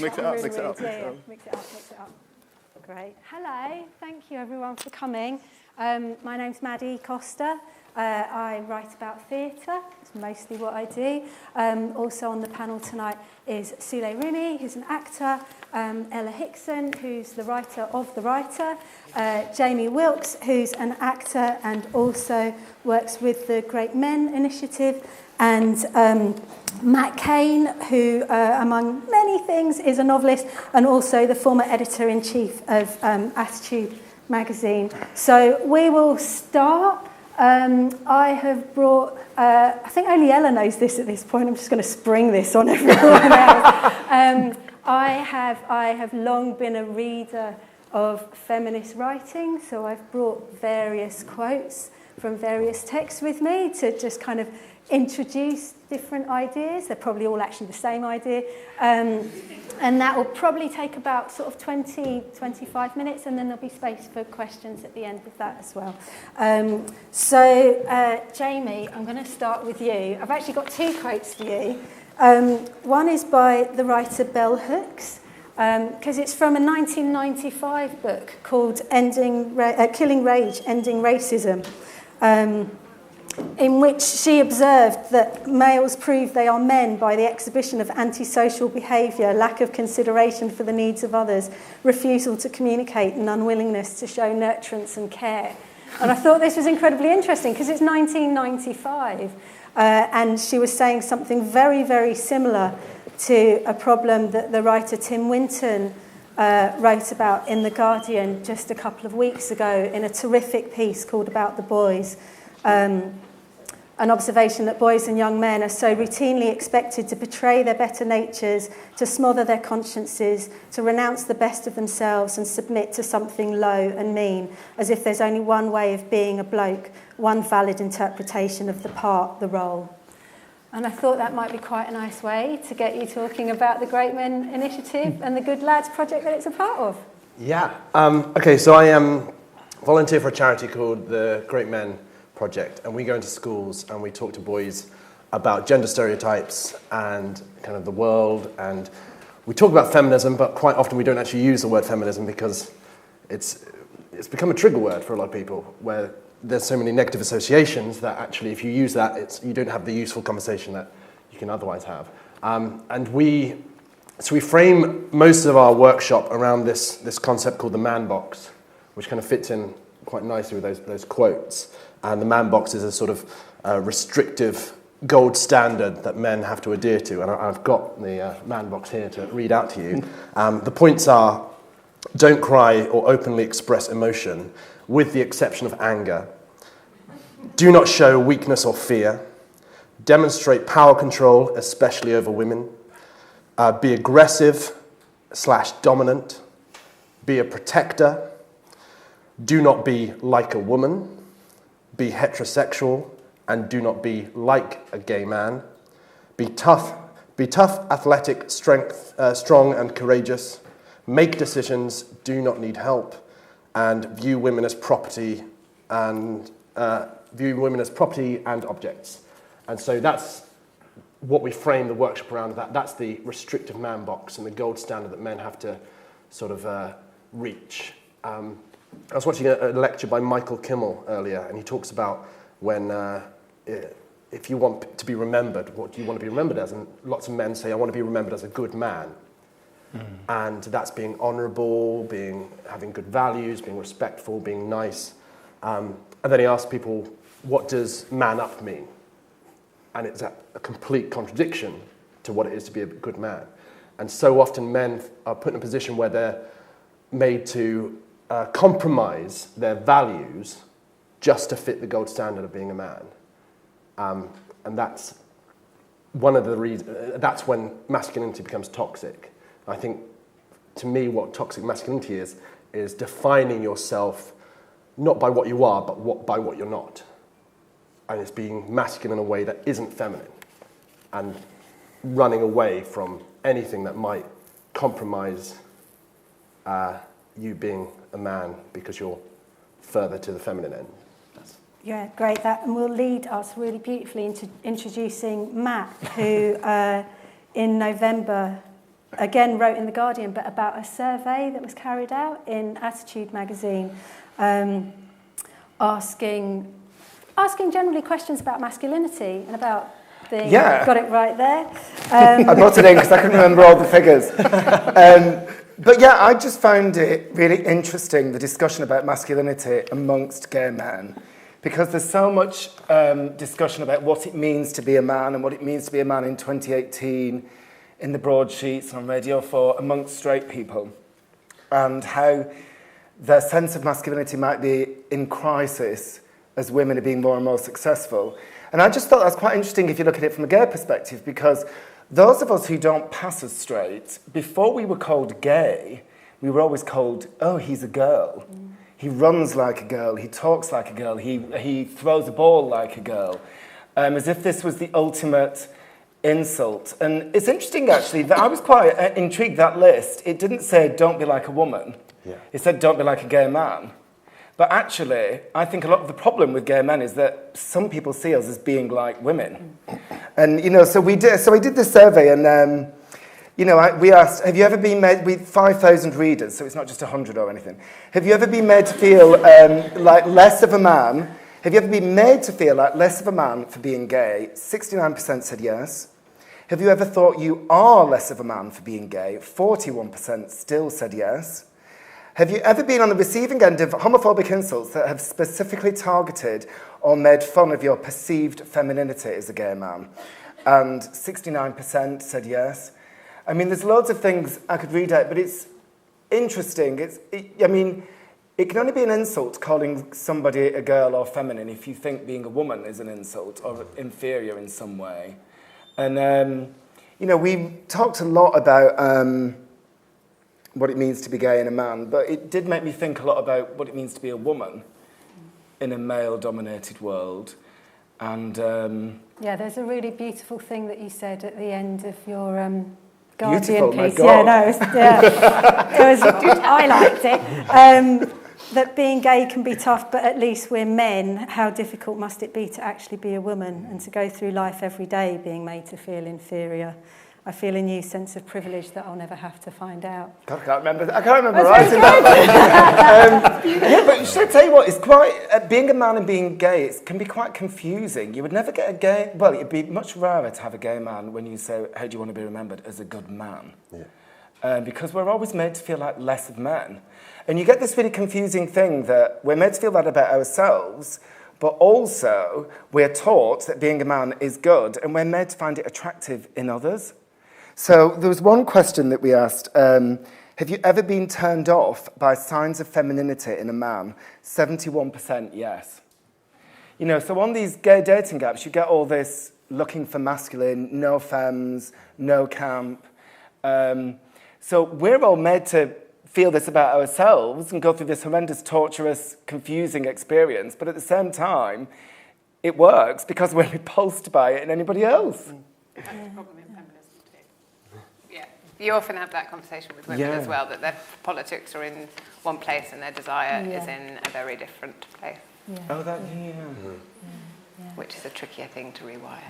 Mix it up. Mix it up. Great. Hello. Thank you, everyone, for coming. My name's Maddy Costa. I write about theatre. It's mostly what I do. Also on the panel tonight is Sule Rimi, who's an actor, Ella Hickson, who's the writer of The Writer, Jamie Wilkes, who's an actor and also works with the Great Men Initiative, and Matt Cain, who, among many things, is a novelist and also the former editor-in-chief of Attitude magazine. So we will start. I have brought, I think only Ella knows this at this point, I'm just going to spring this on everyone else. I have long been a reader of feminist writing, so I've brought various quotes from various texts with me to just kind of introduce different ideas. They're probably all actually the same idea. And that will probably take about sort of 20, 25 minutes, and then there'll be space for questions at the end of that as well. Jamie, I'm going to start with you. I've actually got two quotes for you. One is by the writer Bell Hooks, because it's from a 1995 book called Killing Rage, Ending Racism, in which she observed that males prove they are men by the exhibition of antisocial behaviour, lack of consideration for the needs of others, refusal to communicate, and unwillingness to show nurturance and care. And I thought this was incredibly interesting because it's 1995, and she was saying something very, very similar to a problem that the writer Tim Winton wrote about in The Guardian just a couple of weeks ago in a terrific piece called About the Boys. An observation that boys and young men are so routinely expected to betray their better natures, to smother their consciences, to renounce the best of themselves and submit to something low and mean, as if there's only one way of being a bloke, one valid interpretation of the part, the role. And I thought that might be quite a nice way to get you talking about the Great Men Initiative and the Good Lads project that it's a part of. Yeah. Okay, so I volunteer for a charity called the Great Men Project, and we go into schools and we talk to boys about gender stereotypes and kind of the world, and we talk about feminism, but quite often we don't actually use the word feminism because it's become a trigger word for a lot of people, where there's so many negative associations that actually if you use that, you don't have the useful conversation that you can otherwise have. And we frame most of our workshop around this concept called the man box, which kind of fits in quite nicely with those quotes. And the man box is a sort of restrictive gold standard that men have to adhere to. And I've got the man box here to read out to you. The points are: don't cry or openly express emotion, with the exception of anger. Do not show weakness or fear. Demonstrate power control, especially over women. Be aggressive/dominant. Be a protector. Do not be like a woman. Be heterosexual, and do not be like a gay man. Be tough, athletic, strong and courageous. Make decisions, do not need help, and view women as property and objects. And so that's what we frame the workshop around. That's the restrictive man box and the gold standard that men have to sort of reach. I was watching a lecture by Michael Kimmel earlier, and he talks about when, if you want to be remembered, what do you want to be remembered as? And lots of men say, I want to be remembered as a good man. And that's being honourable, having good values, being respectful, being nice. And then he asks people, what does man up mean? And it's a complete contradiction to what it is to be a good man. And so often men are put in a position where they're made to compromise their values just to fit the gold standard of being a man. And that's one of the reasons, that's when masculinity becomes toxic. I think, to me, what toxic masculinity is defining yourself not by what you are, but by what you're not. And it's being masculine in a way that isn't feminine, and running away from anything that might compromise you being a man because you're further to the feminine end. Yeah, great. That and will lead us really beautifully into introducing Matt, who in November again wrote in The Guardian, but about a survey that was carried out in Attitude magazine, asking generally questions about masculinity and about being... Got it right there. I brought it in because I couldn't remember all the figures. But yeah, I just found it really interesting, the discussion about masculinity amongst gay men, because there's so much discussion about what it means to be a man and what it means to be a man in 2018 in the broadsheets on Radio 4 amongst straight people, and how their sense of masculinity might be in crisis as women are being more and more successful. And I just thought that was quite interesting if you look at it from a gay perspective, because those of us who don't pass as straight, before we were called gay, we were always called, oh, he's a girl. He runs like a girl, he talks like a girl, he throws a ball like a girl, as if this was the ultimate insult. And it's interesting, actually, that I was quite intrigued, that list. It didn't say, don't be like a woman. Yeah. It said, don't be like a gay man. But actually, I think a lot of the problem with gay men is that some people see us as being like women. And, so we did this survey, and, we asked, have you ever been made, with 5,000 readers, so it's not just 100 or anything, have you ever been made to feel like less of a man? Have you ever been made to feel like less of a man for being gay? 69% said yes. Have you ever thought you are less of a man for being gay? 41% still said yes. Have you ever been on the receiving end of homophobic insults that have specifically targeted or made fun of your perceived femininity as a gay man? And 69% said yes. I mean, there's loads of things I could read out, but it's interesting. It can only be an insult calling somebody a girl or feminine if you think being a woman is an insult or inferior in some way. And, we talked a lot about what it means to be gay in a man, but it did make me think a lot about what it means to be a woman in a male-dominated world. And there's a really beautiful thing that you said at the end of your Guardian beautiful, piece. my God. I liked it. That being gay can be tough, but at least we're men. How difficult must it be to actually be a woman and to go through life every day being made to feel inferior? I feel a new sense of privilege that I'll never have to find out. God, I can't remember writing that. But should I tell you what? It's quite being a man and being gay. It can be quite confusing. You would never get a gay. Well, it'd be much rarer to have a gay man when you say, "How do you want to be remembered as a good man?" Yeah. Because we're always made to feel like less of men, and you get this really confusing thing that we're made to feel that about ourselves. But also, we're taught that being a man is good, and we're made to find it attractive in others. So there was one question that we asked, have you ever been turned off by signs of femininity in a man? 71% yes. So on these gay dating apps, you get all this looking for masculine, no femmes, no camp. So we're all made to feel this about ourselves and go through this horrendous, torturous, confusing experience, but at the same time, it works because we're repulsed by it in anybody else. That's the problem in feminism too. Yeah, you often have that conversation with women as well, that their politics are in one place and their desire is in a very different place. Yeah. Oh, that, Which is a trickier thing to rewire.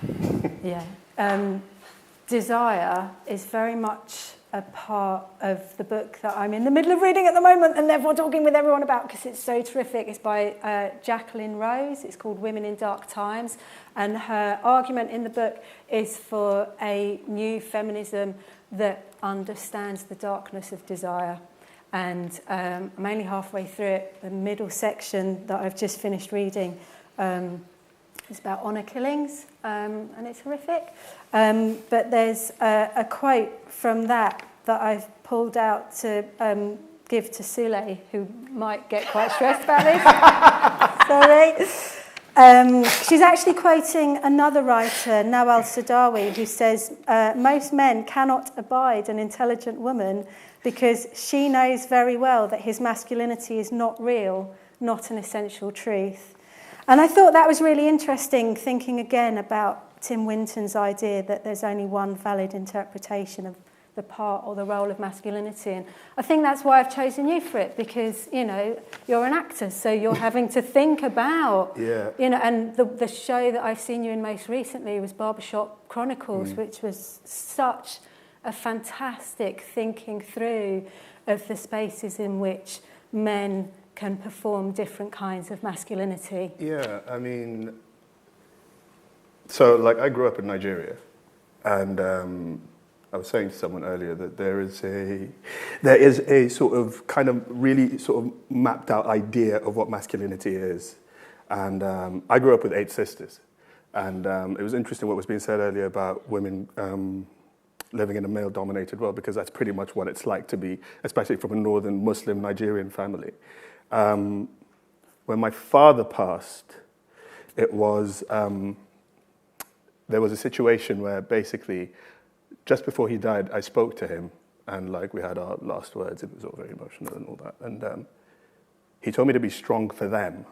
Desire is very much a part of the book that I'm in the middle of reading at the moment and therefore talking with everyone about because it's so terrific. It's by Jacqueline Rose. It's called Women in Dark Times. And her argument in the book is for a new feminism that understands the darkness of desire. And I'm only halfway through it. The middle section that I've just finished reading is about honour killings, and it's horrific. But there's a quote from that I've pulled out to give to Sule, who might get quite stressed about this. Sorry. She's actually quoting another writer, Nawal Saadawi, who says, most men cannot abide an intelligent woman because she knows very well that his masculinity is not real, not an essential truth. And I thought that was really interesting, thinking again about Tim Winton's idea that there's only one valid interpretation of the part or the role of masculinity. And I think that's why I've chosen you for it, because, you're an actor, so you're having to think about, and the show that I've seen you in most recently was Barbershop Chronicles, which was such a fantastic thinking through of the spaces in which men can perform different kinds of masculinity. Yeah, I mean, so like I grew up in Nigeria, and I was saying to someone earlier that there is a sort of kind of really sort of mapped out idea of what masculinity is. And I grew up with 8 sisters. And it was interesting what was being said earlier about women living in a male-dominated world, because that's pretty much what it's like to be, especially from a northern Muslim Nigerian family. When my father passed, it was, there was a situation where basically, just before he died, I spoke to him, and like we had our last words. It was all very emotional and all that. And he told me to be strong for them.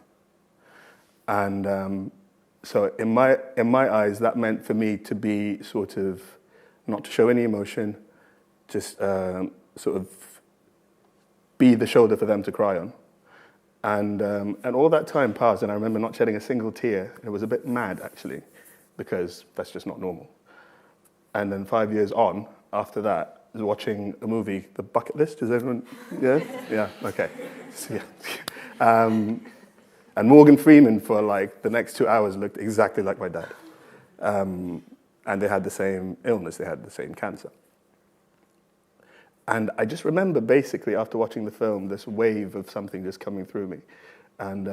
And so in my eyes, that meant for me to be sort of, not to show any emotion, just sort of be the shoulder for them to cry on. And all that time passed, and I remember not shedding a single tear. It was a bit mad, actually, because that's just not normal. And then 5 years on, after that, I was watching a movie, The Bucket List. Is everyone, yeah? Yeah, okay. So, yeah. And Morgan Freeman, for like the next 2 hours, looked exactly like my dad. And they had the same illness, they had the same cancer. And I just remember basically after watching the film, this wave of something just coming through me. And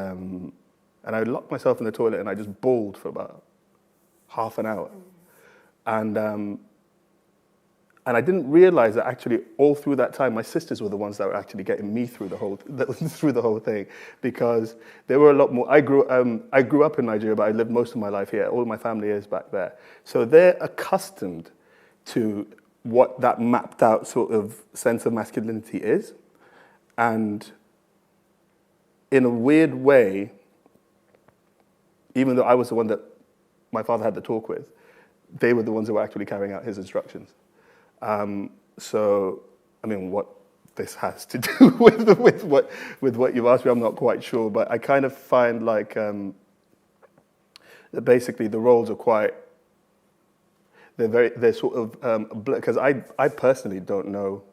I locked myself in the toilet and I just bawled for about half an hour. And I didn't realize that actually all through that time, my sisters were the ones that were actually getting me through the whole thing, because there were a lot more. I grew up in Nigeria, but I lived most of my life here. All of my family is back there, so they're accustomed to what that mapped out sort of sense of masculinity is, and in a weird way, even though I was the one that my father had to talk with, they were the ones that were actually carrying out his instructions. So, I mean, what this has to do with what you've asked me, I'm not quite sure. But I kind of find like that basically the roles are quite. They're sort of because I personally don't know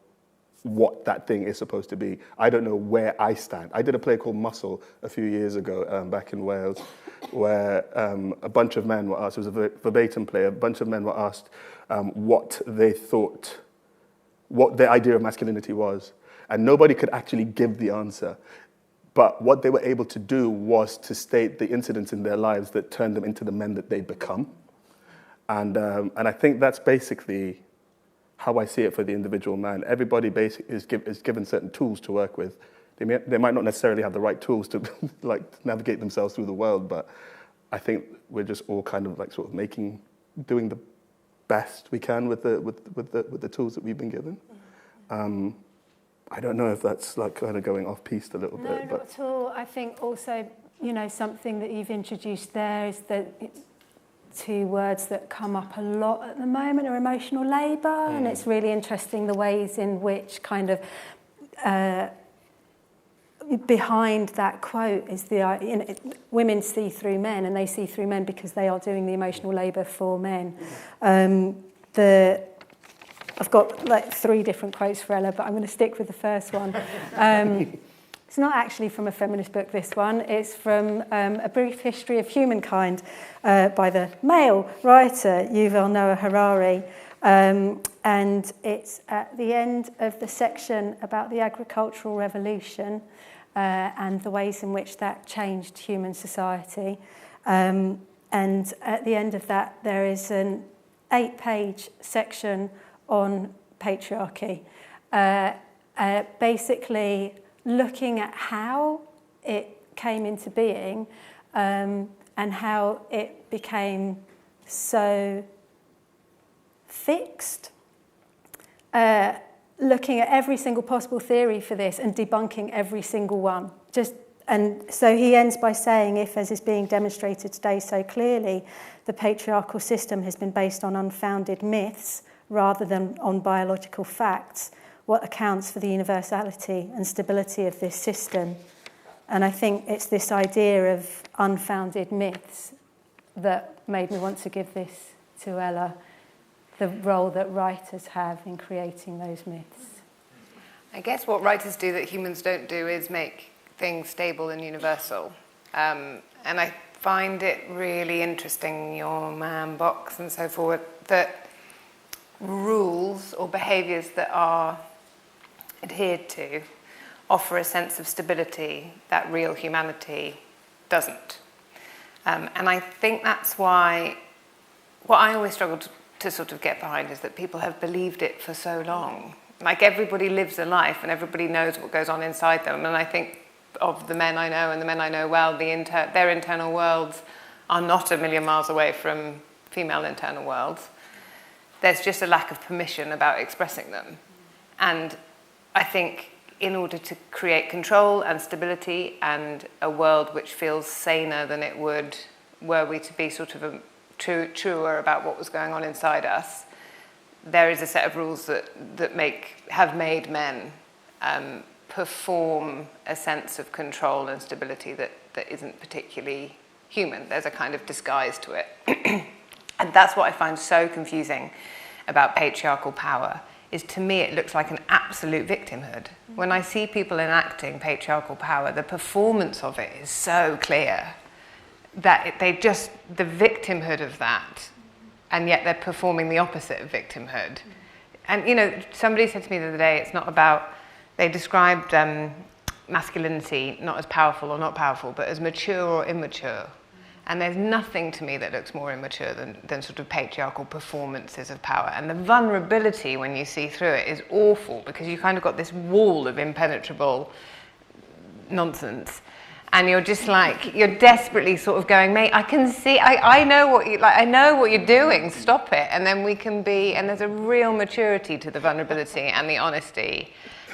what that thing is supposed to be. I don't know where I stand. I did a play called Muscle a few years ago back in Wales, where a bunch of men were asked, it was a verbatim play, a bunch of men were asked what they thought, what their idea of masculinity was. And nobody could actually give the answer. But what they were able to do was to state the incidents in their lives that turned them into the men that they'd become. And I think that's basically how I see it for the individual man. Everybody is given certain tools to work with. They might not necessarily have the right tools to like navigate themselves through the world, but I think we're just all kind of like sort of doing the best we can with the tools that we've been given. I don't know if that's like kind of going off piste a little bit. No, not at all. I think also, something that you've introduced there is that 2 words that come up a lot at the moment are emotional labour, and it's really interesting the ways in which kind of behind that quote is women see through men, and they see through men because they are doing the emotional labour for men. I've got like 3 different quotes for Ella, but I'm going to stick with the first one. It's not actually from a feminist book, this one. It's from A Brief History of Humankind by the male writer Yuval Noah Harari. And it's at the end of the section about the agricultural revolution and the ways in which that changed human society. And at the end of that, there is an 8-page section on patriarchy, basically looking at how it came into being and how it became so fixed, looking at every single possible theory for this and debunking every single one. And so he ends by saying, if, as is being demonstrated today so clearly, the patriarchal system has been based on unfounded myths rather than on biological facts, what accounts for the universality and stability of this system? And I think it's this idea of unfounded myths that made me want to give this to Ella. the role that writers have in creating those myths. I guess what writers do that humans don't do is make things stable and universal. And I find it really interesting, your man box and so forth, that rules or behaviours that are adhered to offer a sense of stability that real humanity doesn't. And I think that's why what I always struggled to sort of get behind is that people have believed it for so long. Like, everybody lives a life and everybody knows what goes on inside them. And I think of the men I know and the men I know well, their internal worlds are not a million miles away from female internal worlds. There's just a lack of permission about expressing them. And I think in order to create control and stability and a world which feels saner than it would were we to be sort of truer about what was going on inside us, there is a set of rules that have made men perform a sense of control and stability that isn't particularly human. There's a kind of disguise to it. And that's what I find so confusing about patriarchal power, is to me it looks like an absolute victimhood. When I see people enacting patriarchal power, the performance of it is so clear that the victimhood of that, and yet they're performing the opposite of victimhood. And, you know, somebody said to me the other day, it's not about, they described masculinity not as powerful or not powerful, but as mature or immature. And there's nothing to me that looks more immature than sort of patriarchal performances of power. And the vulnerability when you see through it is awful, because you kind of got this wall of impenetrable nonsense. And you're just like, you're desperately sort of going, mate, I can see, I know what I know what you're doing, stop it. And then we can be, and there's a real maturity to the vulnerability and the honesty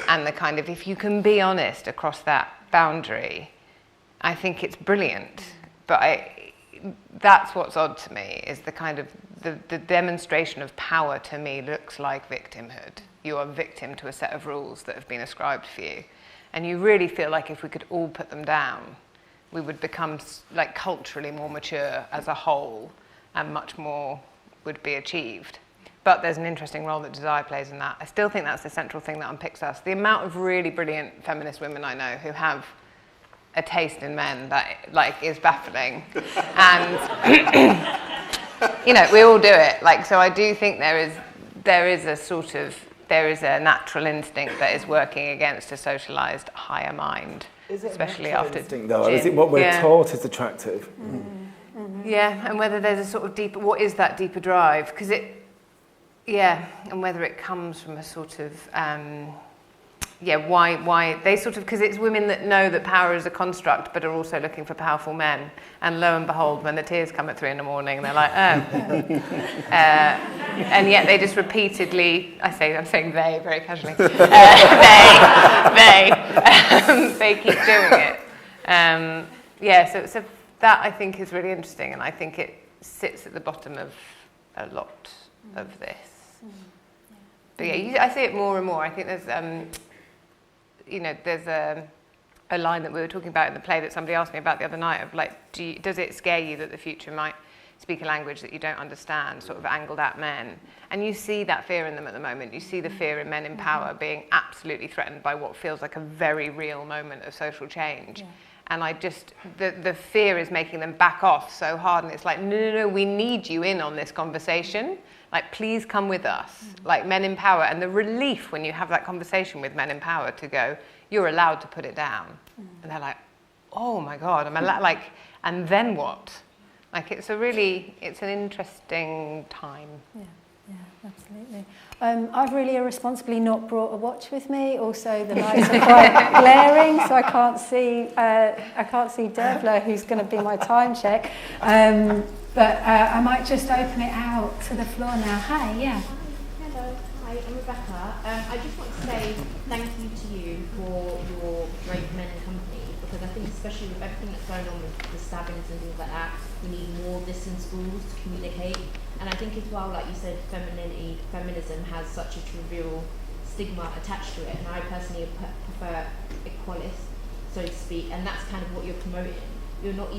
and the kind of, if you can be honest across that boundary, I think it's brilliant. But that's what's odd to me, is the kind of, the demonstration of power to me looks like victimhood. You are victim to a set of rules that have been ascribed for you. And you really feel like if we could all put them down, we would become like culturally more mature as a whole, and much more would be achieved. But there's an interesting role that desire plays in that. I still think that's the central thing that unpicks us. The amount of really brilliant feminist women I know who have a taste in men that like is baffling. And you know, we all do it. Like, so I do think there is a natural instinct that is working against a socialised higher mind. Is it especially after instinct though? Or is it what we're taught is attractive? Mm-hmm. Yeah, and whether there's a sort of deeper, what is that deeper drive? Because and whether it comes from a sort of, why they sort of, because it's women that know that power is a construct but are also looking for powerful men. And lo and behold, when the tears come at 3 a.m, they're like, oh. And yet they just repeatedly, I'm saying they very casually, they keep doing it. So that I think is really interesting, and I think it sits at the bottom of a lot of this. But I see it more and more. I think there's, there's a line that we were talking about in the play that somebody asked me about the other night of like, does it scare you that the future might speak a language that you don't understand, sort of angled at men? And you see that fear in them at the moment. You see the fear in men in power being absolutely threatened by what feels like a very real moment of social change. Yeah. And the fear is making them back off so hard, and it's like, no, we need you in on this conversation. Like, please come with us, like men in power. And the relief when you have that conversation with men in power to go, you're allowed to put it down. And they're like, oh my God, and then what? Like, it's an interesting time. Yeah, absolutely. I've really irresponsibly not brought a watch with me. Also, the lights are quite glaring, so I can't see Dervla, who's going to be my time check. But I might just open it out to the floor now. Hi, yeah. Hello, hi, I'm Rebecca. I just want to say thank you to you for your Brave Men Company, because I think especially with everything that's going on with the stabbings and things like that, we need more of this in schools to communicate. And I think as well, like you said, feminism has such a trivial stigma attached to it, and I personally prefer equalist, so to speak, and that's kind of what you're promoting. You're not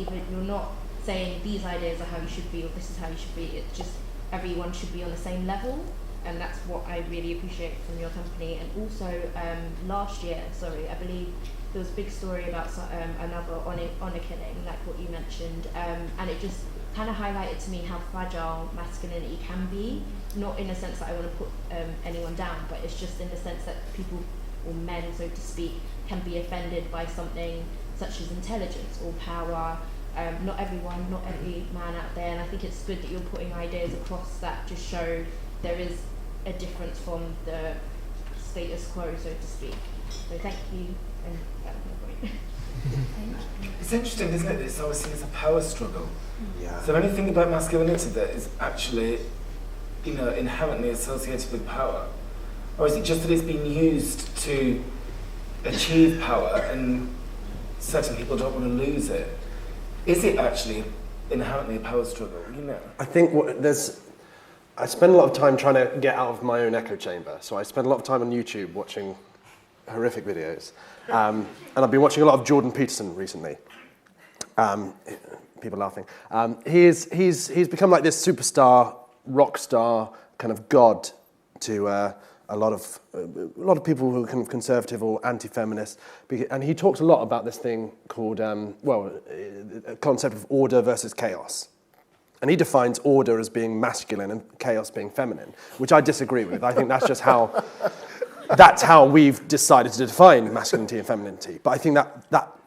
saying these ideas are how you should be or this is how you should be. It's just everyone should be on the same level, and that's what I really appreciate from your company. And also last year, I believe there was a big story about another honour killing, like what you mentioned, and it just kind of highlighted to me how fragile masculinity can be, not in a sense that I want to put anyone down, but it's just in the sense that people, or men so to speak, can be offended by something such as intelligence or power. Not everyone, not every man out there, and I think it's good that you're putting ideas across that just show there is a difference from the status quo, so to speak. So thank you, and that's my point. It's interesting, isn't it? It's always seen as a power struggle. Yeah. Is there anything about masculinity that is actually, inherently associated with power? Or is it just that it's been used to achieve power and certain people don't want to lose it? Is it actually inherently a power struggle, I think I spend a lot of time trying to get out of my own echo chamber. So I spend a lot of time on YouTube watching horrific videos. And I've been watching a lot of Jordan Peterson recently. People laughing. He's become like this superstar, rock star, kind of god to a lot of people who are kind of conservative or anti-feminist, and he talks a lot about this thing called a concept of order versus chaos, and he defines order as being masculine and chaos being feminine, which I disagree with. I think that's just how we've decided to define masculinity and femininity. But I think that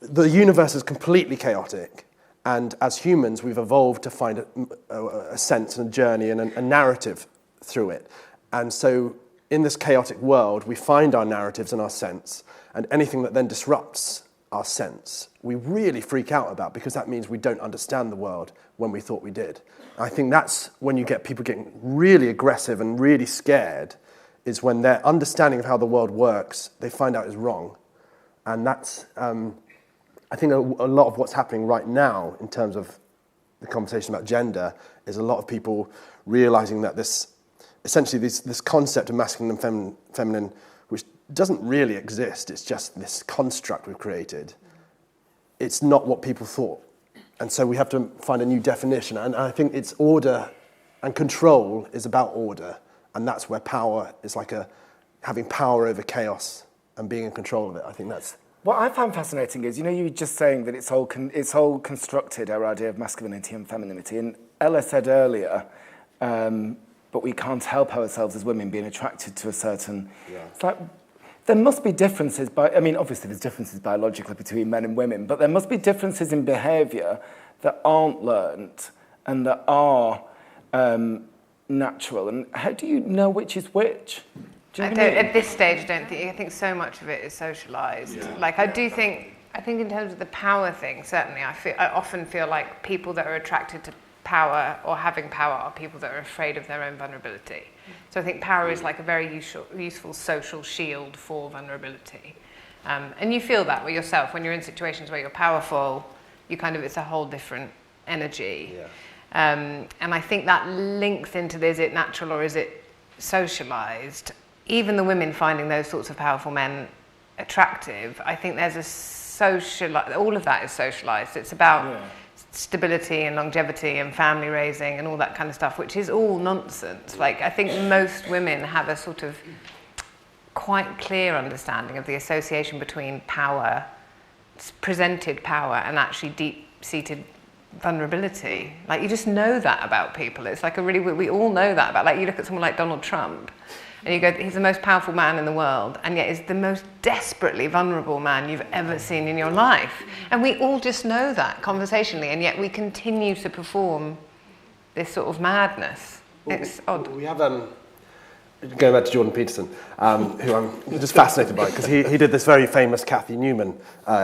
the universe is completely chaotic, and as humans we've evolved to find a sense and a journey and a narrative through it. And so in this chaotic world, we find our narratives and our sense, and anything that then disrupts our sense, we really freak out about, because that means we don't understand the world when we thought we did. And I think that's when you get people getting really aggressive and really scared, is when their understanding of how the world works, they find out is wrong. And that's, I think a lot of what's happening right now in terms of the conversation about gender is a lot of people realizing that this concept of masculine and feminine, which doesn't really exist, it's just this construct we've created, it's not what people thought. And so we have to find a new definition. And I think it's order, and control is about order. And that's where power is like having power over chaos and being in control of it. I think that's... What I find fascinating is, you were just saying that it's all constructed, our idea of masculinity and femininity. And Ella said earlier, but we can't help ourselves as women being attracted to a certain... Yeah. It's like, there must be differences obviously there's differences biologically between men and women, but there must be differences in behaviour that aren't learnt and that are natural. And how do you know which is which? At this stage, I think so much of it is socialised. Yeah. Like, I think in terms of the power thing, certainly, I often feel like people that are attracted to power or having power are people that are afraid of their own vulnerability. So I think power is like a very useful social shield for vulnerability. And you feel that with yourself when you're in situations where you're powerful, it's a whole different energy. Yeah. And I think that links into, is it natural or is it socialised? Even the women finding those sorts of powerful men attractive, I think there's all of that is socialised. It's about stability and longevity and family raising and all that kind of stuff, which is all nonsense. Like, I think most women have a sort of quite clear understanding of the association between power, presented power, and actually deep-seated vulnerability. Like, you just know that about people. It's like we all know that about, like, you look at someone like Donald Trump, and you go, he's the most powerful man in the world, and yet is the most desperately vulnerable man you've ever seen in your life. And we all just know that conversationally, and yet we continue to perform this sort of madness. It's odd. We have, going back to Jordan Peterson, who I'm just fascinated by, because he did this very famous Cathy Newman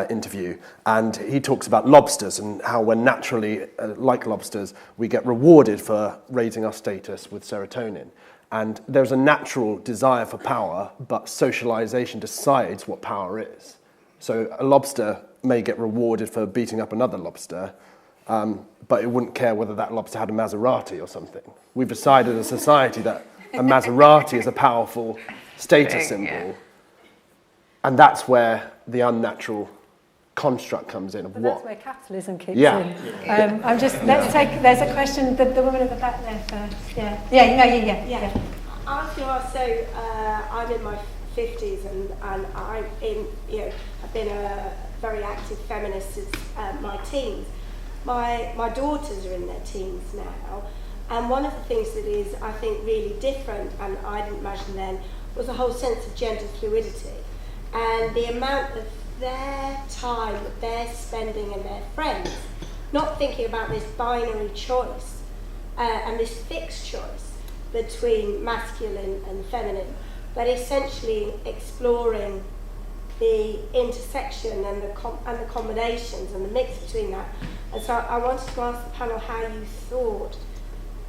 interview, and he talks about lobsters and how we're naturally, like lobsters, we get rewarded for raising our status with serotonin. And there's a natural desire for power, but socialization decides what power is. So a lobster may get rewarded for beating up another lobster, but it wouldn't care whether that lobster had a Maserati or something. We've decided as a society that a Maserati is a powerful status symbol. Yeah. And that's where the unnatural construct comes in of But what. that's where capitalism kicks Yeah. in. Let's take, there's a question, the woman at the back there first. Yeah. Yeah. I was going to ask, I'm in my 50s and I've been a very active feminist since my teens. My daughters are in their teens now, and one of the things that is, I think, really different, and I didn't imagine then, was the whole sense of gender fluidity and the amount of their time that they're spending and their friends not thinking about this binary choice and this fixed choice between masculine and feminine, but essentially exploring the intersection and the combinations and the mix between that. And so I wanted to ask the panel how you thought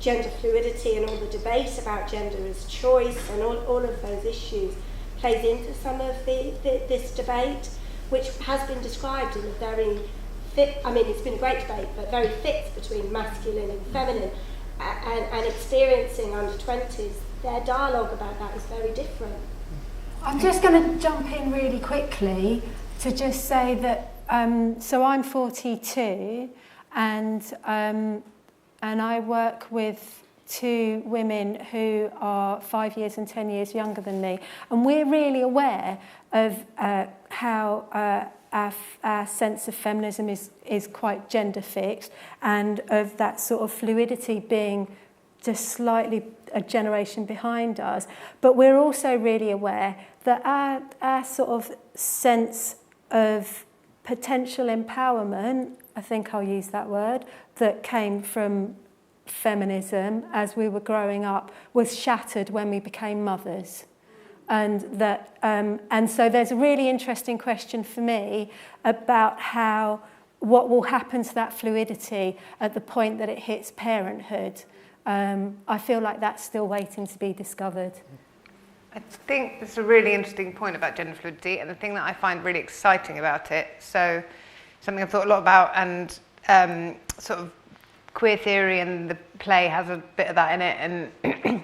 gender fluidity and all the debate about gender as choice and all of those issues plays into some of this debate, which has been described in a very it's been a great debate, but very fixed between masculine and feminine, and experiencing under 20s, their dialogue about that is very different. I'm just going to jump in really quickly to just say that, so I'm 42, and I work with 2 women who are 5 years and 10 years younger than me, and we're really aware of how our sense of feminism is quite gender fixed, and of that sort of fluidity being just slightly a generation behind us. But we're also really aware that our sort of sense of potential empowerment, I think I'll use that word, that came from feminism as we were growing up was shattered when we became mothers. And that, and so there's a really interesting question for me about what will happen to that fluidity at the point that it hits parenthood. I feel like that's still waiting to be discovered. I think it's a really interesting point about gender fluidity, and the thing that I find really exciting about it, so something I've thought a lot about, and sort of queer theory and the play has a bit of that in it, and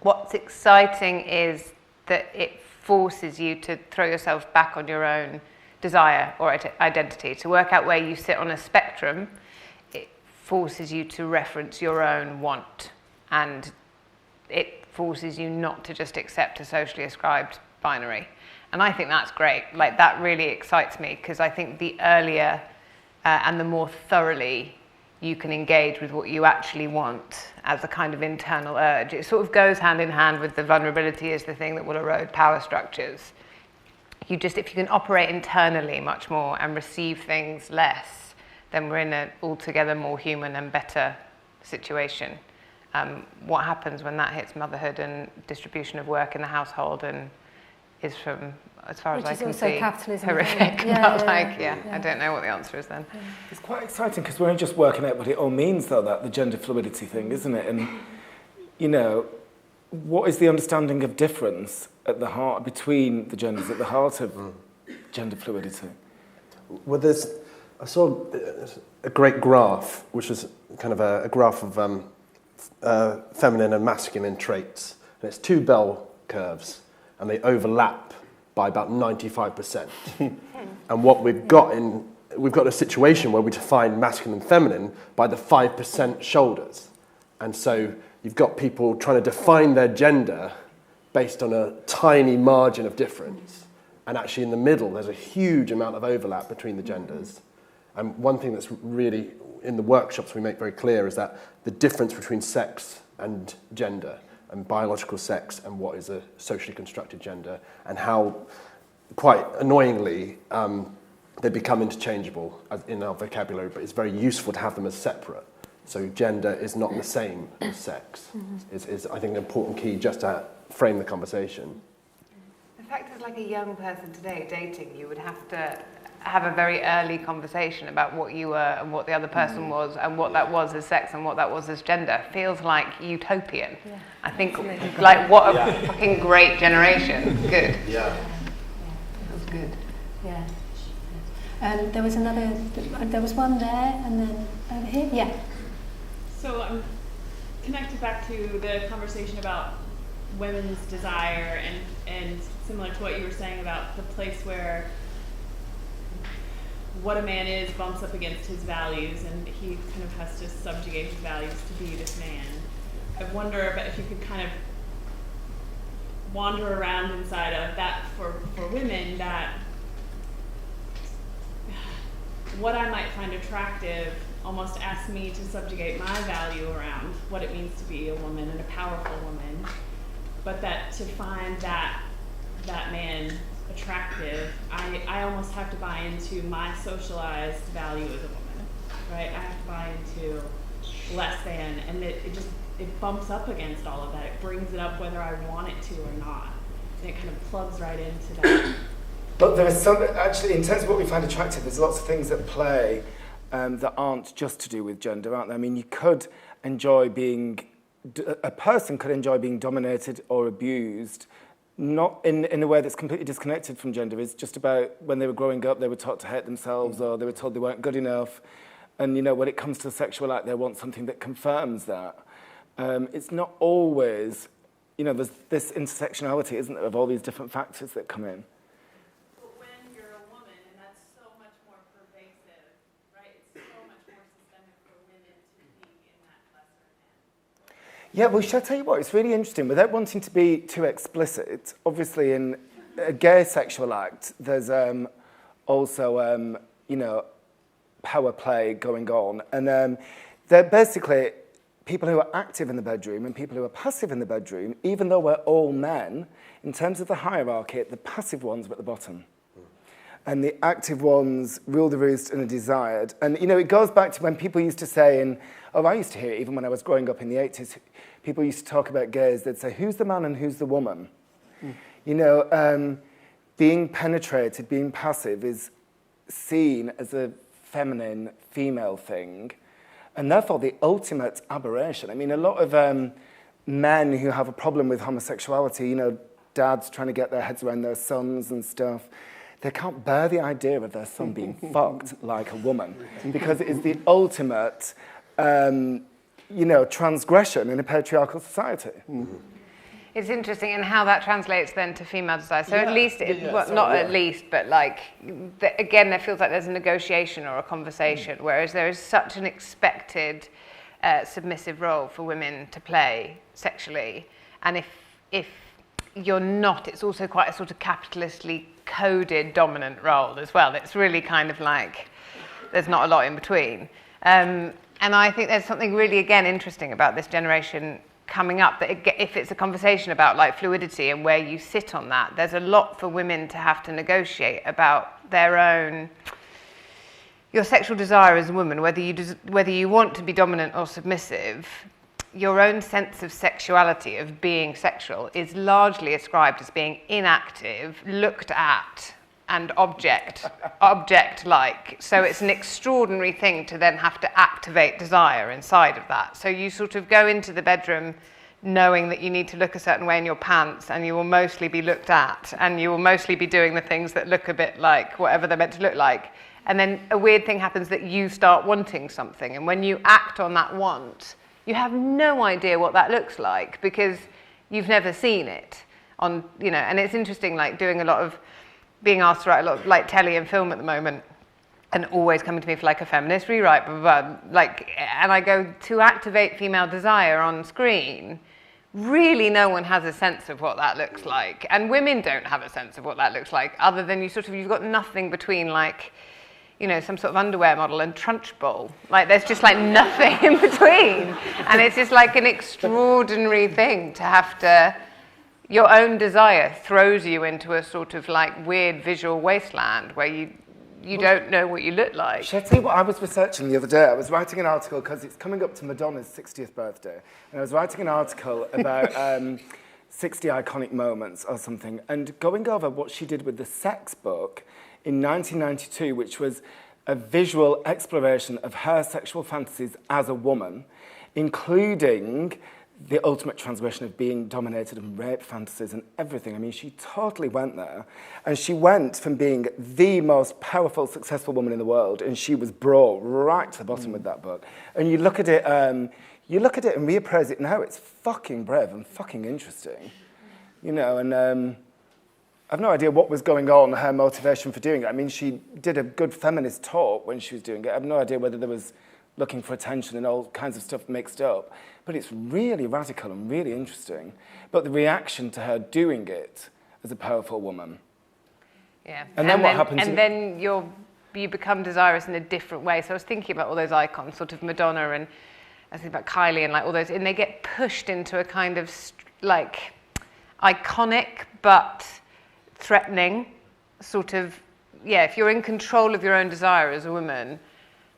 what's exciting is that it forces you to throw yourself back on your own desire or identity, to work out where you sit on a spectrum. It forces you to reference your own want, and it forces you not to just accept a socially ascribed binary. And I think that's great. Like, that really excites me, because I think the earlier and the more thoroughly you can engage with what you actually want as a kind of internal urge, it sort of goes hand in hand with the vulnerability is the thing that will erode power structures. If you can operate internally much more and receive things less, then we're in an altogether more human and better situation. What happens when that hits motherhood and distribution of work in the household and is, from as far as I can see, horrific. I don't know what the answer is then. Yeah. It's quite exciting because we're just working out what it all means, though, that the gender fluidity thing, isn't it? And, you know, what is the understanding of difference at the heart, between the genders, at the heart of gender fluidity? Well, I saw a great graph, which was kind of a graph of feminine and masculine traits. And it's 2 bell curves, and they overlap by about 95%. And what we've got a situation where we define masculine and feminine by the 5% shoulders. And so you've got people trying to define their gender based on a tiny margin of difference. And actually in the middle, there's a huge amount of overlap between the genders. And one thing that's really, in the workshops we make very clear, is that the difference between sex and gender, and biological sex and what is a socially constructed gender, and how, quite annoyingly, they become interchangeable in our vocabulary, but it's very useful to have them as separate. So gender is not the same as sex, is I think an important key just to frame the conversation. The fact is, like a young person today dating, you would have to have a very early conversation about what you were and what the other person was and what that was as sex and what that was as gender. Feels like utopian. Yeah. I think, like, what a fucking great generation. Good. Yeah. That's good. Yeah. There was one there, and then over here. Yeah. So I'm connected back to the conversation about women's desire, and similar to what you were saying about the place where what a man is bumps up against his values, and he kind of has to subjugate his values to be this man. I wonder if you could kind of wander around inside of that for women, that what I might find attractive almost asks me to subjugate my value around what it means to be a woman and a powerful woman, but that to find that man attractive, I almost have to buy into my socialized value as a woman, right? I have to buy into less than, and it bumps up against all of that. It brings it up whether I want it to or not, and it kind of plugs right into that. But there is some, actually, in terms of what we find attractive, there's lots of things at play that aren't just to do with gender, aren't there? I mean, you could enjoy a person could enjoy being dominated or abused, not in a way that's completely disconnected from gender. It's just about when they were growing up, they were taught to hate themselves, or they were told they weren't good enough. And, you know, when it comes to a sexual act, they want something that confirms that. It's not always, you know, there's this intersectionality, isn't there, of all these different factors that come in. But when you're a woman, and that's so much more pervasive, right? It's so much more systemic for women to be in that lesser man. Yeah, well, shall I tell you what? It's really interesting. Without wanting to be too explicit, obviously in a gay sexual act, there's also, you know, power play going on. And they're basically people who are active in the bedroom and people who are passive in the bedroom, even though we're all men, in terms of the hierarchy, the passive ones are at the bottom. And the active ones rule the roost and are desired. And, you know, it goes back to when people used to say I used to hear it even when I was growing up in the 80s, people used to talk about gays, they'd say, who's the man and who's the woman? You know, being penetrated, being passive is seen as a feminine, female thing, and therefore the ultimate aberration. I mean, a lot of men who have a problem with homosexuality, you know, dads trying to get their heads around their sons and stuff, they can't bear the idea of their son being fucked like a woman, because it is the ultimate, you know, transgression in a patriarchal society. Mm-hmm. It's interesting in how that translates then to female desire. So at least, at least, but like, again, there feels like there's a negotiation or a conversation, whereas there is such an expected submissive role for women to play sexually. And if you're not, it's also quite a sort of capitalistly coded dominant role as well. It's really kind of like, there's not a lot in between. And I think there's something really, again, interesting about this generation coming up, that if it's a conversation about like fluidity and where you sit on that, there's a lot for women to have to negotiate about their own, your sexual desire as a woman, whether you want to be dominant or submissive. Your own sense of sexuality, of being sexual, is largely ascribed as being inactive, looked at, and object-like. So it's an extraordinary thing to then have to activate desire inside of that. So you sort of go into the bedroom knowing that you need to look a certain way in your pants, and you will mostly be looked at, and you will mostly be doing the things that look a bit like whatever they're meant to look like. And then a weird thing happens, that you start wanting something. And when you act on that want, you have no idea what that looks like, because you've never seen it on, you know. And it's interesting, like doing a lot of, being asked to write a lot of like telly and film at the moment, and always coming to me for like a feminist rewrite, blah, blah, blah, like, and I go, to activate female desire on screen, really no one has a sense of what that looks like. And women don't have a sense of what that looks like, other than you've got nothing between like, you know, some sort of underwear model and Trunchbull. Like, there's just like nothing in between. And it's just like an extraordinary thing to have to, your own desire throws you into a sort of like weird visual wasteland where you don't know what you look like. Shall I tell you what I was researching the other day? I was writing an article, because it's coming up to Madonna's 60th birthday, and I was writing an article about 60 iconic moments or something, and going over what she did with the Sex book in 1992, which was a visual exploration of her sexual fantasies as a woman, including the ultimate transgression of being dominated and rape fantasies and everything. I mean, she totally went there. And she went from being the most powerful, successful woman in the world, and she was brought right to the bottom with that book. And you look at it and reappraise it now, it's fucking brave and fucking interesting. You know, and I've no idea what was going on, her motivation for doing it. I mean, she did a good feminist talk when she was doing it. I have no idea whether there was looking for attention and all kinds of stuff mixed up. But it's really radical and really interesting. But the reaction to her doing it as a powerful woman. Yeah. And then what happens? And then you become desirous in a different way. So I was thinking about all those icons, sort of Madonna, and I think about Kylie and like all those, and they get pushed into a kind of like iconic but threatening sort of, if you're in control of your own desire as a woman.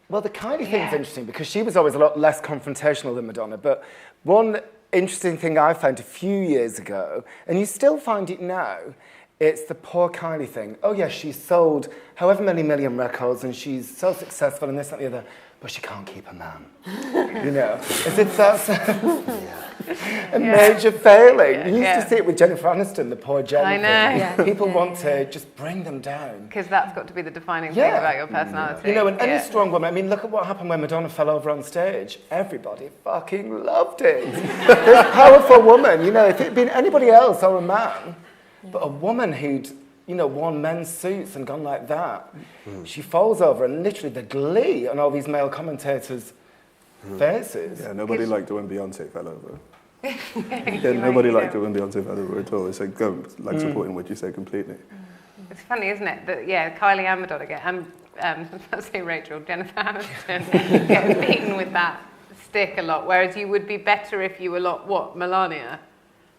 Well, the Kylie thing's interesting because she was always a lot less confrontational than Madonna. But one interesting thing I found a few years ago, and you still find it now, it's the poor Kylie thing. Oh, yeah, she's sold however many million records and she's so successful and this, that, and the other, but she can't keep a man. You know, as if that's a major failing. You used to see it with Jennifer Aniston, the poor Jennifer. I know. Yeah. People want to just bring them down. Because that's got to be the defining thing about your personality. You know, and any strong woman, I mean, look at what happened when Madonna fell over on stage. Everybody fucking loved it. This powerful woman, you know, if it had been anybody else or a man, but a woman who'd, you know, worn men's suits and gone like that, she falls over and literally the glee on all these male commentators' faces. Yeah, nobody liked it when Beyonce fell over. Nobody liked it when Beyonce fell over at all. It's like supporting what you say completely. It's funny, isn't it? That Kylie and Madonna get, I'll say Rachel, Jennifer Aniston get beaten with that stick a lot. Whereas you would be better if you were Melania,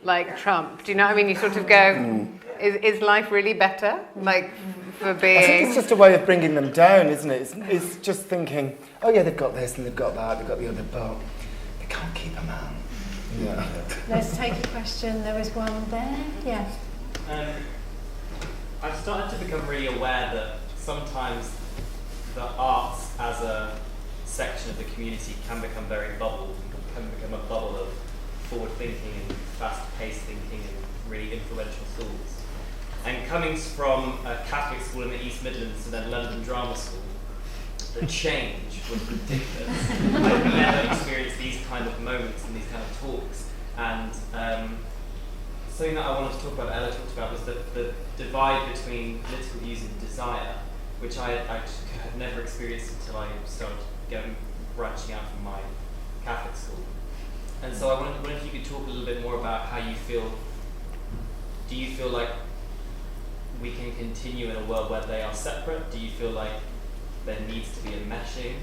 like Trump. Do you know what I mean? You sort of go, is life really better? Like for being. I think it's just a way of bringing them down, isn't it? It's just thinking, oh yeah, they've got this and they've got that, they've got the other, but they can't keep a man. Yeah. Let's take a question. There was one there. Yeah. I've started to become really aware that sometimes the arts as a section of the community can become very bubbled, can become a bubble of forward thinking and fast-paced thinking and really influential schools. And coming from a Catholic school in the East Midlands and then London Drama School, the change was ridiculous. I've never experienced these kind of moments and these kind of talks. And something that I wanted to talk about, Ella talked about, was the divide between political views and desire, which I had never experienced until I started branching out from my Catholic school. And so I wondered if you could talk a little bit more about how you feel. Do you feel like we can continue in a world where they are separate? Do you feel like there needs to be a meshing?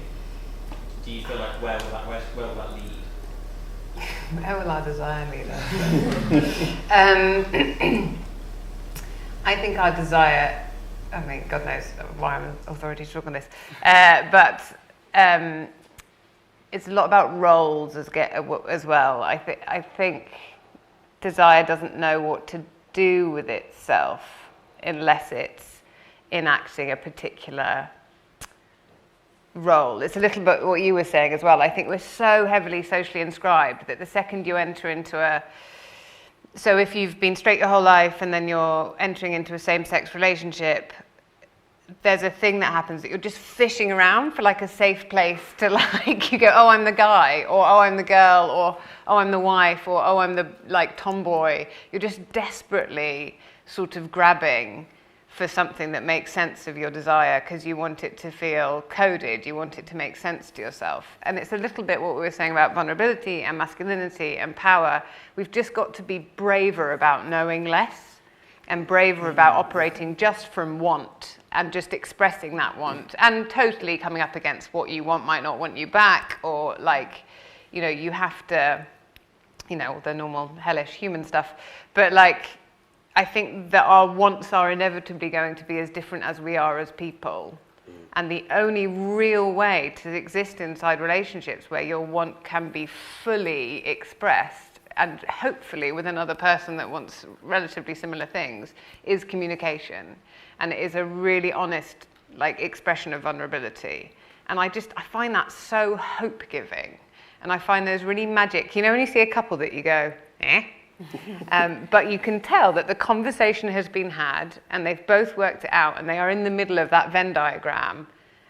Do you feel like where will that lead? Where will our desire lead us? I think our desire, I mean, God knows why I'm an authority to talk on this, but it's a lot about roles as well. I think desire doesn't know what to do with itself unless it's enacting a particular role. It's a little bit what you were saying as well. I think we're so heavily socially inscribed that the second you enter into so if you've been straight your whole life and then you're entering into a same-sex relationship, there's a thing that happens that you're just fishing around for like a safe place to like, you go, oh, I'm the guy, or oh, I'm the girl, or oh, I'm the wife, or oh, I'm the like tomboy. You're just desperately sort of grabbing for something that makes sense of your desire because you want it to feel coded, you want it to make sense to yourself. And it's a little bit what we were saying about vulnerability and masculinity and power. We've just got to be braver about knowing less and braver about operating just from want and just expressing that want and totally coming up against what you want might not want you back, or like, you know, you have to, you know, the normal hellish human stuff, but like, I think that our wants are inevitably going to be as different as we are as people. And the only real way to exist inside relationships where your want can be fully expressed, and hopefully with another person that wants relatively similar things, is communication. And it is a really honest like expression of vulnerability. And I find that so hope-giving. And I find those really magic. You know when you see a couple that you go, eh? But you can tell that the conversation has been had and they've both worked it out and they are in the middle of that Venn diagram,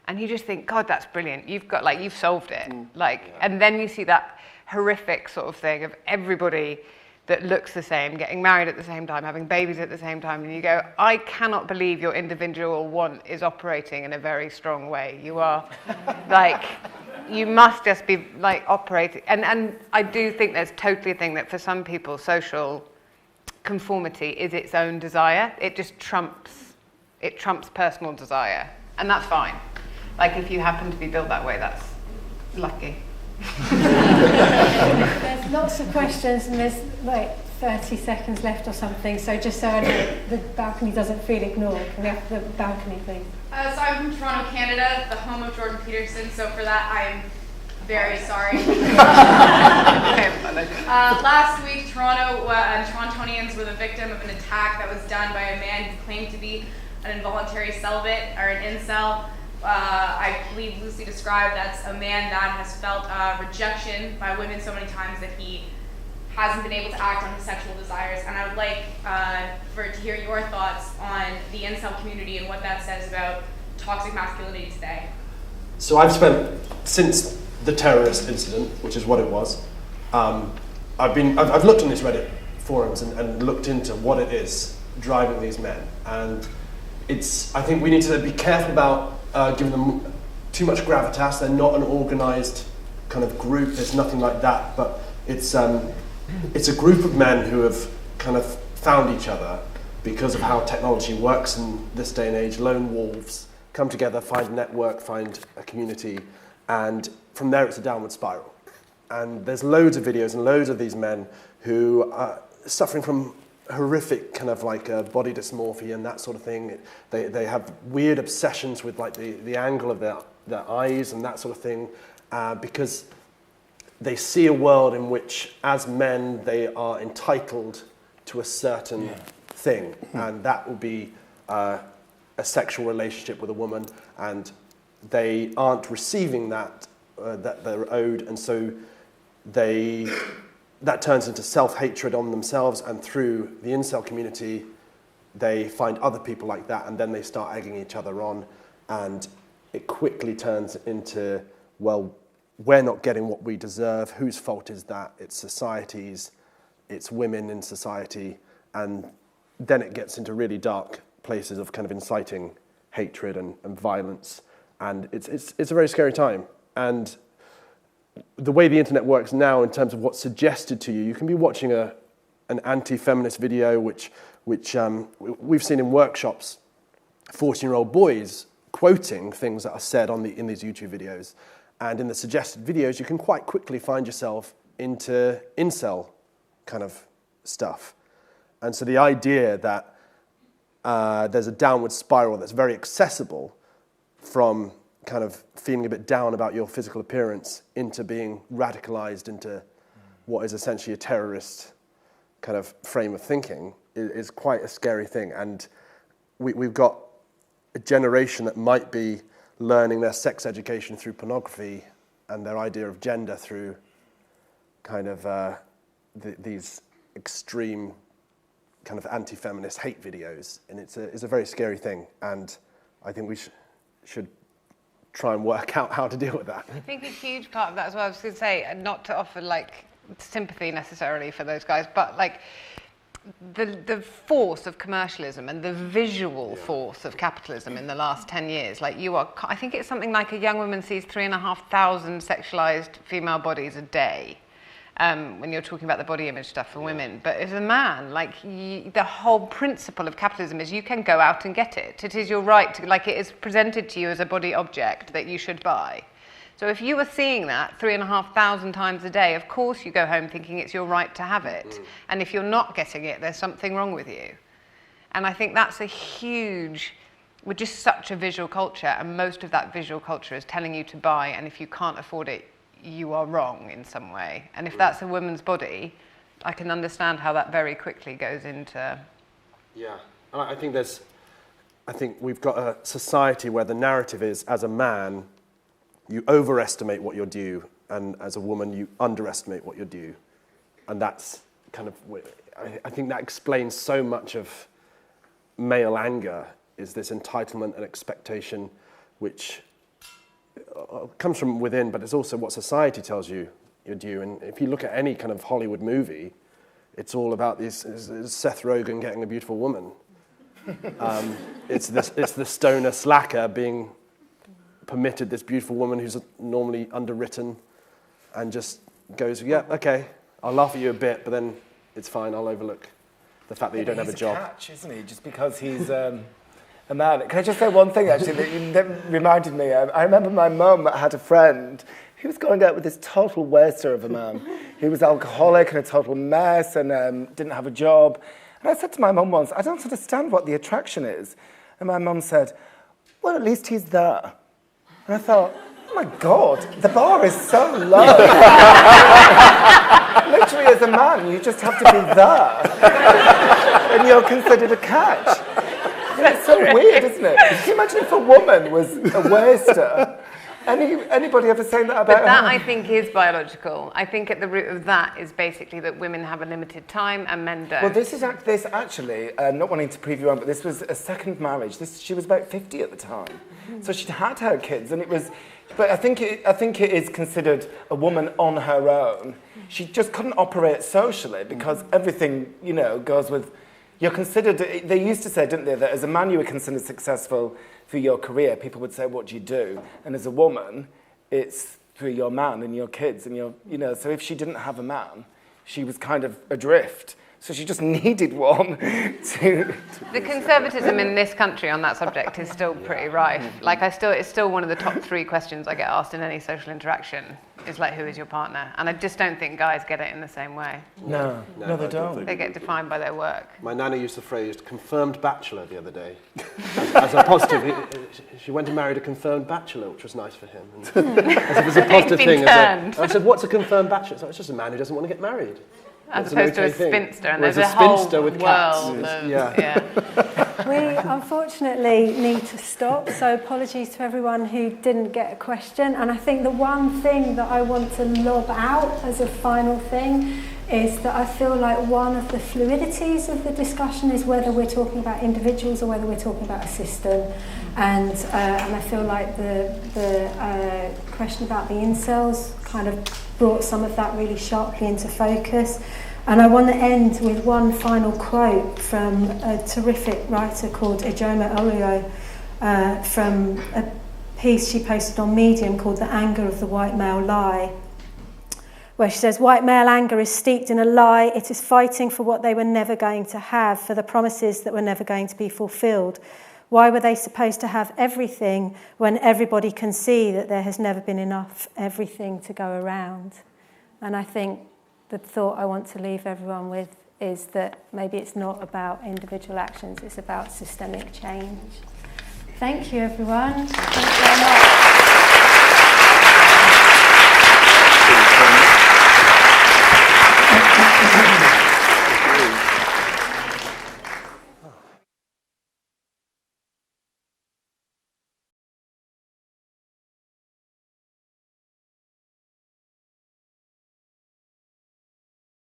and you just think, God, that's brilliant. You've solved it. And then you see that horrific sort of thing of everybody that looks the same, getting married at the same time, having babies at the same time, and you go, I cannot believe your individual want is operating in a very strong way. You are like, you must just be like operating. And I do think there's totally a thing that for some people, social conformity is its own desire. It just trumps personal desire. And that's fine. Like if you happen to be built that way, that's lucky. There's lots of questions and there's like 30 seconds left or something, so just so I know the balcony doesn't feel ignored, can we have the balcony please? So I'm from Toronto, Canada, the home of Jordan Peterson, so for that I'm very sorry. Last week Torontonians were the victim of an attack that was done by a man who claimed to be an involuntary celibate or an incel. I believe loosely described as a man that has felt rejection by women so many times that he hasn't been able to act on his sexual desires. And I would like to hear your thoughts on the incel community and what that says about toxic masculinity today. So I've spent, since the terrorist incident, which is what it was, I've looked on these Reddit forums and looked into what it is driving these men. And I think we need to be careful about giving them too much gravitas. They're not an organised kind of group. There's nothing like that. But it's a group of men who have kind of found each other because of how technology works in this day and age. Lone wolves come together, find a network, find a community, and from there it's a downward spiral. And there's loads of videos and loads of these men who are suffering from horrific kind of like body dysmorphia and that sort of thing. They have weird obsessions with like the angle of their eyes and that sort of thing, because they see a world in which as men they are entitled to a certain thing, and that will be a sexual relationship with a woman, and they aren't receiving that they're owed, and so that turns into self-hatred on themselves, and through the incel community, they find other people like that, and then they start egging each other on, and it quickly turns into, well, we're not getting what we deserve. Whose fault is that? It's society's, it's women in society, and then it gets into really dark places of kind of inciting hatred and violence, and it's a very scary time. And the way the internet works now in terms of what's suggested to you, you can be watching an anti-feminist video, which we've seen in workshops, 14-year-old boys quoting things that are said in these YouTube videos. And in the suggested videos, you can quite quickly find yourself into incel kind of stuff. And so the idea that there's a downward spiral that's very accessible from kind of feeling a bit down about your physical appearance into being radicalized into what is essentially a terrorist kind of frame of thinking is quite a scary thing. And we've got a generation that might be learning their sex education through pornography and their idea of gender through kind of these extreme kind of anti-feminist hate videos. And it's a very scary thing. And I think we should try and work out how to deal with that. I think a huge part of that as well, I was going to say, and not to offer like sympathy necessarily for those guys, but like the force of commercialism and the visual force of capitalism in the last 10 years, like I think it's something like a young woman sees 3,500 sexualized female bodies a day. When you're talking about the body image stuff for women. But as a man, like the whole principle of capitalism is you can go out and get it. It is your right to, like it is presented to you as a body object that you should buy. So if you were seeing that 3,500 times a day, of course you go home thinking it's your right to have it. And if you're not getting it, there's something wrong with you. And I think that's we're just such a visual culture, and most of that visual culture is telling you to buy, and if you can't afford it, you are wrong in some way. And if that's a woman's body, I can understand how that very quickly goes into... Yeah, and I think we've got a society where the narrative is, as a man, you overestimate what you're due, and as a woman, you underestimate what you're due. And that's kind of, I think that explains so much of male anger, is this entitlement and expectation, which comes from within, but it's also what society tells you you're due. And if you look at any kind of Hollywood movie, it's all about it's Seth Rogen getting a beautiful woman. It's the stoner slacker being permitted this beautiful woman who's normally underwritten, and just goes, yeah, okay, I'll laugh at you a bit, but then it's fine, I'll overlook the fact that you don't have a job. He's a catch, isn't he? Just because he's a man. Can I just say one thing, actually, that reminded me? I remember my mum had a friend who was going out with this total waster of a man. He was alcoholic and a total mess and didn't have a job. And I said to my mum once, I don't understand what the attraction is. And my mum said, well, at least he's there. And I thought, oh my God, the bar is so low. Literally, as a man, you just have to be there. And you're considered a catch. It's so weird, isn't it? Can you imagine if a woman was a waster? Anybody ever saying that about But that, her? I think, is biological. I think at the root of that is basically that women have a limited time and men don't. Well, this actually, not wanting to preview on, but this was a second marriage. She was about 50 at the time. So she'd had her kids, and it was... But I think it is considered a woman on her own. She just couldn't operate socially because everything, goes with... You're considered... They used to say, didn't they, that as a man you were considered successful through your career. People would say, what do you do? And as a woman, it's through your man and your kids and your... So if she didn't have a man, she was kind of adrift. So she just needed one to... The conservatism in this country on that subject is still pretty rife. Like, it's still one of the top 3 questions I get asked in any social interaction, is like, who is your partner? And I just don't think guys get it in the same way. No, they don't. They get defined by their work. My nana used the phrase confirmed bachelor the other day. as a positive, she went and married a confirmed bachelor, which was nice for him. And as it was a positive thing. I said, what's a confirmed bachelor? So it's just a man who doesn't want to get married. As opposed to a spinster, and Whereas there's a whole spinster with cats. world of... Yeah. We unfortunately need to stop, so apologies to everyone who didn't get a question. And I think the one thing that I want to lob out as a final thing is that I feel like one of the fluidities of the discussion is whether we're talking about individuals or whether we're talking about a system. And I feel like the question about the incels kind of brought some of that really sharply into focus. And I want to end with one final quote from a terrific writer called Ijoma Oluo from a piece she posted on Medium called The Anger of the White Male Lie, where she says, white male anger is steeped in a lie. It is fighting for what they were never going to have, for the promises that were never going to be fulfilled. Why were they supposed to have everything when everybody can see that there has never been enough everything to go around? And I think the thought I want to leave everyone with is that maybe it's not about individual actions, it's about systemic change. Thank you, everyone. Thank you very much.